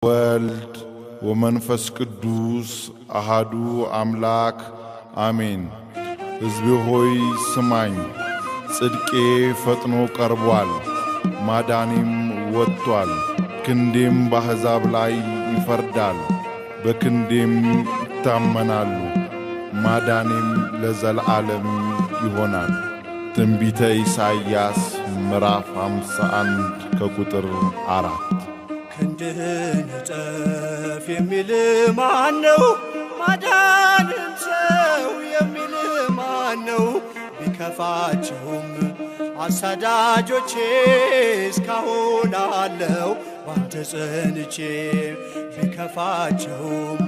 ወልድ ወመንፈስ ቅዱስ አሃዱ አምላክ አሜን። ሕዝቤ ሆይ ስማኝ፣ ጽድቄ ፈጥኖ ቀርቧል፣ ማዳኔም ወጥቷል። ክንዴም በአሕዛብ ላይ ይፈርዳል፣ በክንዴም ይታመናሉ፣ ማዳኔም ለዘለዓለም ይሆናል። ትንቢተ ኢሳይያስ ምዕራፍ 51 ከቁጥር 4። ክንድህን እጠፍ የሚል ማነው? ማዳንን ሰው የሚል ማነው? ቢከፋቸውም አሳዳጆቼ እስካሁን አለው ባንተ ጸንቼ። ቢከፋቸውም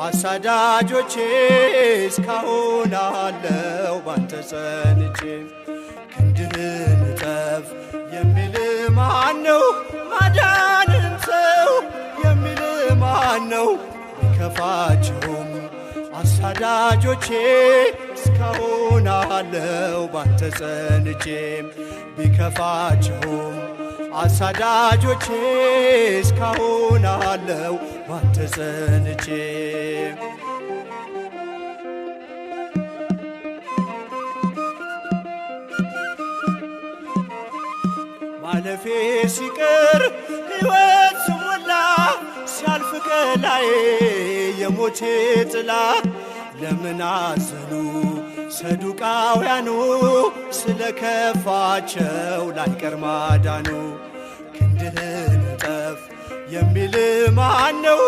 አሳዳጆቼ እስካሁን አለው ባንተ ጸንቼ። ክንድህን እጠፍ የሚል ማነው? ማዳንን ሰው የሚል ማነው? ቢከፋቸውም አሳዳጆቼ እስካሁን አለው ባንተ ጸንቼ። ቢከፋቸውም አሳዳጆቼ እስካሁን አለው ባንተ ጸንቼ። ማለፌ ሲቀር ሕይወት ስሞላ ሲያልፍ ከላዬ የሞቴ ጥላ። ለምን አዘኑ ሰዱቃውያኑ ስለ ከፋቸው ላይቀር ማዳኑ። ክንድህን እጠፍ የሚል ማነው?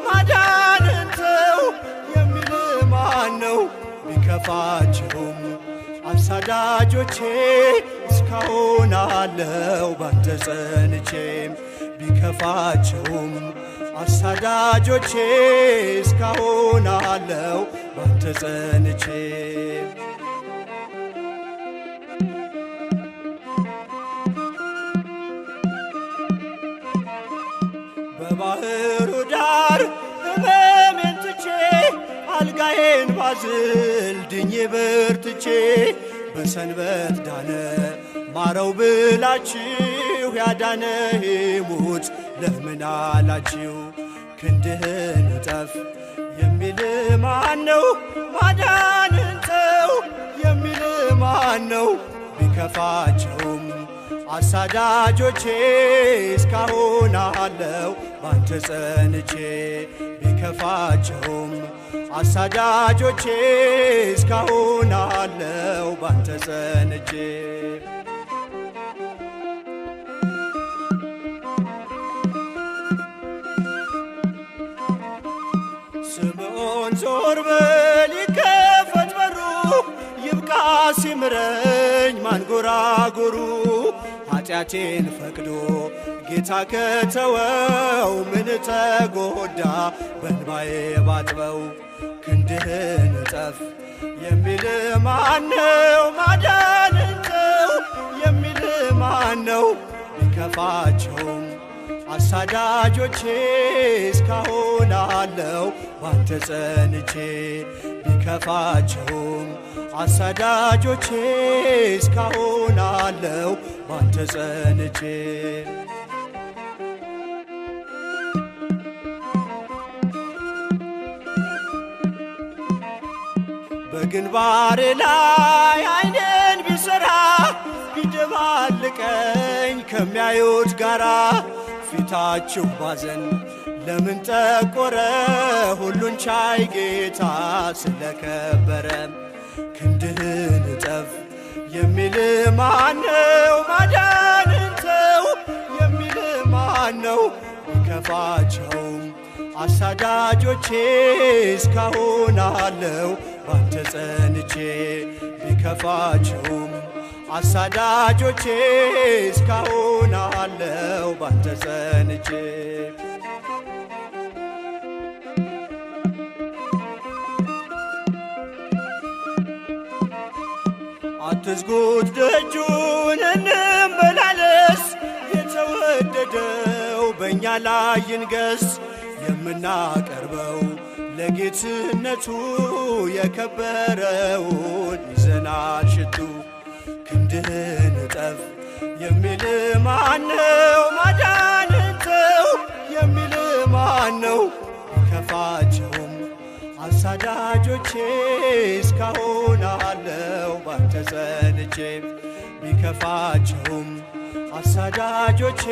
ማዳንን ተው የሚል ማነው? ቢከፋቸውም አሳዳጆቼ እስካሁን አለው ባንተ ጸንቼ። ቢከፋቸውም አሳዳጆቼ እስካሁን አለው ባንተ ጸንቼ። በባሕሩ ዳር ሕመሜን ትቼ አልጋዬን ባዝል ድኜ በርትቼ። በሰንበት ዳነ ማረው ብላችሁ ያዳነ ይሙት ለምን አላችሁ? ክንድህን እጠፍ የሚል ማነው? ማዳንን ተው የሚል ማነው? ቢከፋቸውም አሳዳጆቼ እስካሁን አለው ባንተ ጸንቼ። ቢከፋቸውም አሳዳጆቼ እስካሁን አለው ባንተ ጸንቼ። ስምዖን ዞር በል ይከፈት በሩ፣ ይብቃ ሲምረኝ ማንጎራጎሩ። ኃጢአቴን ፈቅዶ ጌታ ከተወው ምን ተጎዳ በእንባዬ ባጥበው። ክንድህን እጠፍ የሚል ማነው? ማዳንን ተው የሚል ማነው? ቢከፋቸውም አሳዳጆቼ እስካሁን አለው ባንተ ጸንቼ። ቢከፋቸውም አሳዳጆቼ እስካሁን አለው ባንተ ጸንቼ። በግንባሬ ላይ ዓይኔን ቢሠራ ቢደባልቀኝ ከሚያዩት ጋራ። ፊታችሁ ባዘን ለምን ጠቆረ? ሁሉን ቻይ ጌታ ስለከበረ። ክንድህን እጠፍ የሚል ማነው? ማዳንን ተው የሚል ማነው? ቢከፋቸውም አሳዳጆቼ እስካሁን አለው ባንተ ጸንቼ። ቢከፋቸውም አሳዳጆቼ እስካሁን አለው ባንተ ጸንቼ። አትዝጉት ደጁን እንመላለስ፣ የተወደደው በእኛ ላይ ይንገስ። የምናቀርበው ለጌትነቱ የከበረውን ይዘናል ሽቱ። ክንድህን እጠፍ የሚል ማነው? ማዳንን ተው የሚል ማን ነው? ቢከፋቸውም አሳዳጆቼ እስካሁን አለው ባንተ ጸንቼ። ቢከፋቸውም አሳዳጆቼ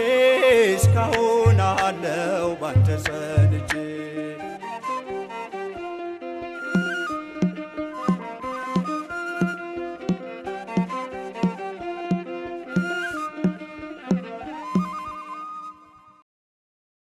እስካሁን አለው